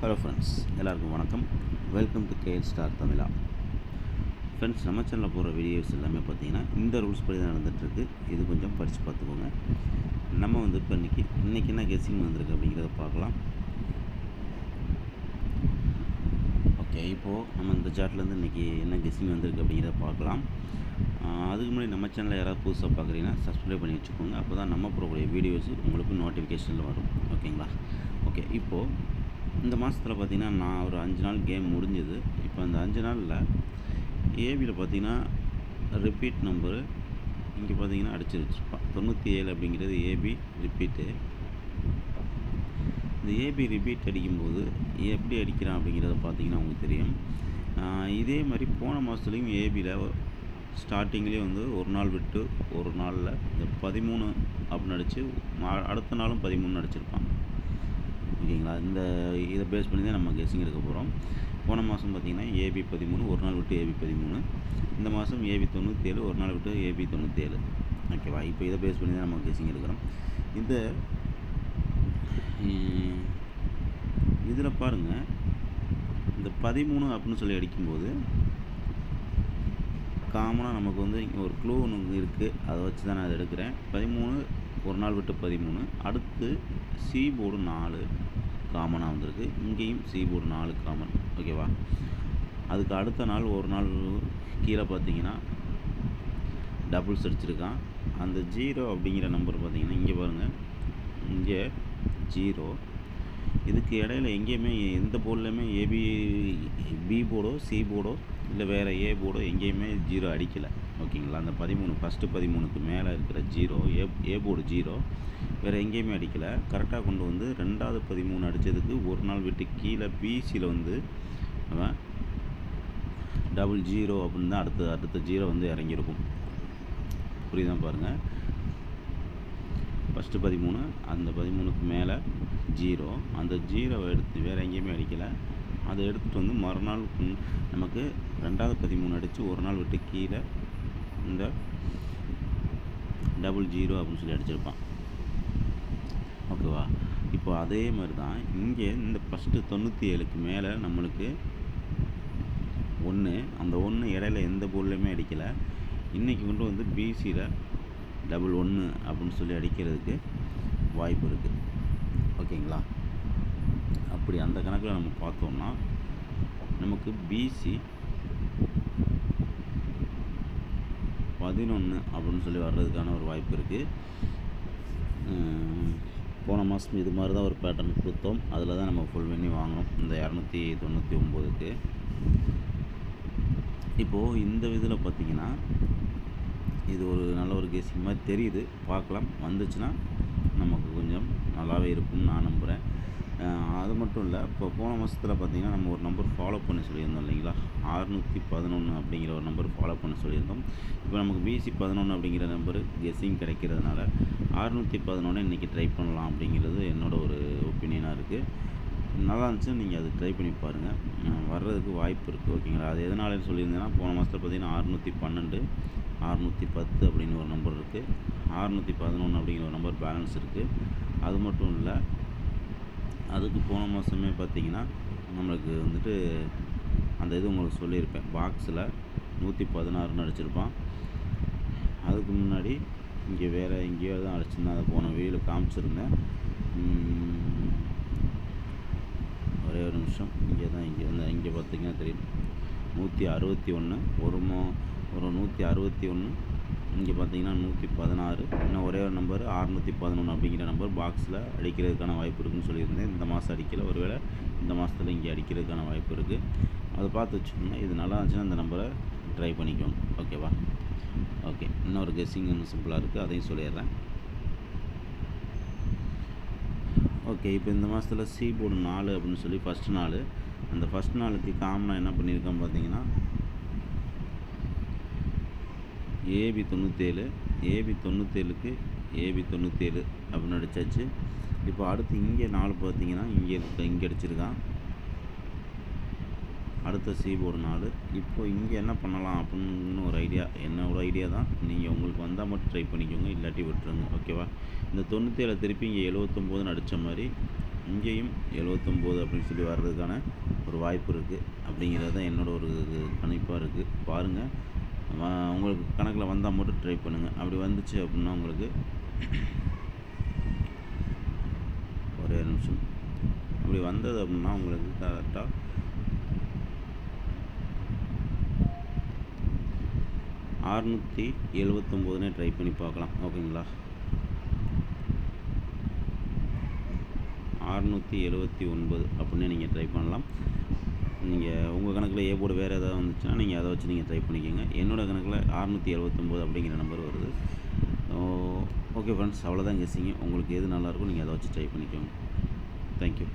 Hello friends, எல்லாருக்கும் வணக்கம். Welcome to KL star Tamizha. Friends, நம்ம சேனலில் போகிற வீடியோஸ் எல்லாமே பார்த்தீங்கன்னா இந்த ரூல்ஸ் படி தான் நடந்துகிட்ருக்கு. இது கொஞ்சம் படித்து பார்த்துக்கோங்க. நம்ம இப்போ இன்றைக்கி என்ன கெஸ்ஸிங் வந்திருக்கு அப்படிங்கிறத பார்க்கலாம். ஓகே, இப்போது நம்ம இந்த சார்ட்லேருந்து இன்றைக்கி என்ன கெஸ்ஸிங் வந்திருக்கு அப்படிங்கிறத பார்க்கலாம். அதுக்கு முன்னாடி நம்ம சேனலில் யாராவது புதுசாக பார்க்குறீங்கன்னா சப்ஸ்கிரைப் பண்ணி வச்சுக்கோங்க. அப்போ தான் நம்ம போகக்கூடிய வீடியோஸ் உங்களுக்கு நோட்டிஃபிகேஷனில் வரும். ஓகேங்களா? ஓகே, இப்போது இந்த மாதத்தில் பார்த்திங்கன்னா நான் ஒரு 5 நாள் கேம் முடிஞ்சது. இப்போ அந்த 5 நாளில் ஏபியில் பார்த்திங்கன்னா ரிப்பீட் நம்பரு இங்கே பார்த்திங்கன்னா அடிச்சு வச்சுருப்பான். 97 அப்படிங்கிறது ஏபி ரிப்பீட்டு. இந்த ஏபி ரிப்பீட் அடிக்கும்போது எப்படி அடிக்கிறான் அப்படிங்கிறத பார்த்திங்கன்னா உங்களுக்கு தெரியும். இதே மாதிரி போன மாதத்துலேயும் ஏபியில் ஸ்டார்டிங்லேயே ஒரு நாள் விட்டு ஒரு நாளில் இந்த 13 அப்படின்னு அடித்து அடுத்த நாளும் 13 அடிச்சிருப்பான். ஓகேங்களா? இதை பேஸ் பண்ணி தான் நம்ம கெஸ்ஸிங் எடுக்க போகிறோம். போன மாதம் பார்த்திங்கன்னா ஏபி 13, ஒரு நாள் விட்டு ஏபி 13. இந்த மாதம் ஏபி 97, ஒரு நாள் விட்டு ஏபி 97. ஓகேவா? இப்போ இதை பேஸ் பண்ணி தான் நம்ம கெஸ்ஸிங் எடுக்கிறோம். இதில் பாருங்கள், இந்த 13 அப்படின்னு சொல்லி அடிக்கும்போது காமனாக நமக்கு இங்கே ஒரு க்ளூ ஒன்று இருக்குது. அதை வச்சு தான் நான் அதை எடுக்கிறேன். 13 ஒரு நாள் விட்டு 13. அடுத்து சி போர்டு 4 காமனாக வந்திருக்கு. இங்கேயும் சி போர்டு 4 காமன். ஓகேவா? அதுக்கு அடுத்த நாள் ஒரு நாள் கீழே பார்த்தீங்கன்னா டபுள்ஸ் அடிச்சிருக்கான். அந்த 0 அப்படிங்கிற நம்பர் பார்த்தீங்கன்னா இங்கே பாருங்கள், இங்கே 0. இதுக்கு இடையில எங்கேயுமே எந்த போர்ட்லேயுமே பி போர்டோ சி போர்டோ இல்லை வேறு ஏ போர்டோ எங்கேயுமே 0 அடிக்கலை. ஓகேங்களா? அந்த 13 ஃபஸ்ட்டு 13க்கு மேலே இருக்கிற 0 ஏ போர்டு 0 வேறு எங்கேயுமே அடிக்கலை. கரெக்டாக கொண்டு ரெண்டாவது 13 அடித்ததுக்கு ஒரு நாள் விட்டு கீழே பிசியில் அவன் 00 அப்படின்னு தான் அடுத்த 0 இறங்கியிருக்கும். புரியுதான் பாருங்கள். ஃபஸ்ட்டு 13, அந்த 13க்கு மேலே 0, அந்த 0 எடுத்து வேறு எங்கேயுமே அடிக்கலை. அதை எடுத்துகிட்டு மறுநாள் நமக்கு ரெண்டாவது 13 அடித்து ஒரு நாள் விட்டு கீழே இந்த 00 அப்படின்னு சொல்லி அடிச்சிருப்பான். ஓகேவா? இப்போ அதே மாதிரி தான் இங்கே இந்த ஃபஸ்ட்டு 97க்கு மேலே நம்மளுக்கு 1, அந்த 1 இடையில எந்த போர்ட்லேயுமே அடிக்கலை. இன்றைக்கி பிசியில் 11 அப்படின்னு சொல்லி அடிக்கிறதுக்கு வாய்ப்பு இருக்குது. ஓகேங்களா? அப்படி அந்த கணக்கில் நம்ம பார்த்தோம்னா நமக்கு பிசி 11 அப்படின்னு சொல்லி வர்றதுக்கான ஒரு வாய்ப்பு இருக்குது. போன மாதம் இது மாதிரி தான் ஒரு பேட்டர்ன் கொடுத்தோம். அதில் தான் நம்ம ஃபுல் பண்ணி வாங்கினோம் இந்த 299க்கு. இப்போது இந்த இதில் பார்த்திங்கன்னா இது ஒரு நல்ல ஒரு கெஸ்ஸிங் மாதிரி தெரியுது. பார்க்கலாம், வந்துச்சுன்னா நமக்கு கொஞ்சம் நல்லாவே இருக்கும்னு நான் நம்புகிறேன். அது மட்டும் இல்லை, இப்போ போன மாதத்தில் பார்த்திங்கன்னா நம்ம ஒரு நம்பர் ஃபாலோ பண்ண சொல்லியிருந்தோம் இல்லைங்களா? 611 அப்படிங்கிற ஒரு நம்பர் ஃபாலோ பண்ண சொல்லியிருந்தோம். இப்போ நமக்கு பிசி 11 அப்படிங்கிற நம்பரு கெஸ்ஸிங் கிடைக்கிறதுனால 611 இன்றைக்கி ட்ரை பண்ணலாம் அப்படிங்கிறது என்னோடய ஒரு ஒப்பீனியனாக இருக்குது. நல்லா இருந்துச்சுன்னா நீங்கள் அது ட்ரை பண்ணி பாருங்கள். வர்றதுக்கு வாய்ப்பு இருக்குது. ஓகேங்களா? அது எதனாலன்னு சொல்லியிருந்தேன்னா போன மாதத்தில் பார்த்திங்கன்னா 612, 610 அப்படின்னு ஒரு நம்பர் இருக்குது. 611 அப்படிங்கிற ஒரு நம்பர் பேலன்ஸ் இருக்குது. அது மட்டும் இல்லை, அதுக்கு போன மாதமே பார்த்திங்கன்னா நம்மளுக்கு அந்த இது உங்களுக்கு சொல்லியிருப்பேன். பாக்ஸில் 116 அடிச்சிருப்பான். அதுக்கு முன்னாடி இங்கே வேறு எங்கேயோ தான் அடிச்சிருந்தேன். அதை போன வீடியோவில் காமிச்சிருந்தேன். ஒரே ஒரு நிமிஷம். இங்கே பார்த்திங்கன்னா தெரியும் 161, ஒரு 161. இங்கே பார்த்தீங்கன்னா 116. இன்னும் ஒரே ஒரு நம்பர் 611 அப்படிங்கிற நம்பர் பாக்ஸில் அடிக்கிறதுக்கான வாய்ப்பு இருக்குதுன்னு சொல்லியிருந்தேன். இந்த மாதம் அடிக்கலை. ஒருவேளை இந்த மாதத்தில் இங்கே அடிக்கிறதுக்கான வாய்ப்பு இருக்குது. அதை பார்த்து வச்சுக்கோங்க. இது நல்லா இருந்துச்சுன்னா இந்த நம்பரை ட்ரை பண்ணிக்கோங்க. ஓகேவா? ஓகே, இன்னொரு கெஸ்ஸிங் இன்னும் சிம்பிளாக இருக்குது, அதையும் சொல்லிடுறேன். ஓகே, இப்போ இந்த மாதத்தில் சி போர்டு 4 அப்படின்னு சொல்லி ஃபஸ்ட்டு நாள், அந்த ஃபஸ்ட் நாளுக்கு காமனாக என்ன பண்ணியிருக்கோம் பார்த்தீங்கன்னா ஏபி 97, ஏபி 97க்கு ஏபி 97 அப்படின்னு அடித்தாச்சு. இப்போ அடுத்து இங்கே 4 பார்த்தீங்கன்னா இங்கே அடிச்சிருக்கான். அடுத்த சி போர்டு 4. இப்போ இங்கே என்ன பண்ணலாம் அப்படின்னு ஒரு ஐடியா, என்னோட ஐடியா தான். நீங்கள் உங்களுக்கு வந்தால் மட்டும் ட்ரை பண்ணிக்கோங்க, இல்லாட்டி விட்டுருங்க. ஓகேவா? இந்த 97 திருப்பி இங்கே 79ன்னு அடித்த மாதிரி இங்கேயும் 79 அப்படின்னு சொல்லி வர்றதுக்கான ஒரு வாய்ப்பு இருக்குது அப்படிங்கிறது தான் என்னோட ஒரு கணிப்பாக இருக்குது. பாருங்கள், உங்களுக்கு கணக்கில் வந்தால் மட்டும் ட்ரை பண்ணுங்கள். அப்படி வந்துச்சு அப்படின்னா உங்களுக்கு ஒரே நிமிஷம், அப்படி வந்தது அப்படின்னா உங்களுக்கு கரெக்டாக 679 ட்ரை பண்ணி பார்க்கலாம். ஓகேங்களா, 679 அப்படின்னு நீங்கள் ட்ரை பண்ணலாம். நீங்கள் உங்கள் கணக்கில் ஏ போர்டு வேறு ஏதாவது வந்துச்சுன்னா நீங்கள் அதை வச்சு நீங்கள் ட்ரை பண்ணிக்கோங்க. என்னோடய கணக்கில் 679 அப்படிங்கிற நம்பர் வருது. ஓகே ஃப்ரெண்ட்ஸ், அவ்வளோதான் கெஸ்ஸிங்க. உங்களுக்கு எது நல்லாயிருக்கும் நீங்கள் அதை வச்சு ட்ரை பண்ணிக்கோங்க. தேங்க்யூ.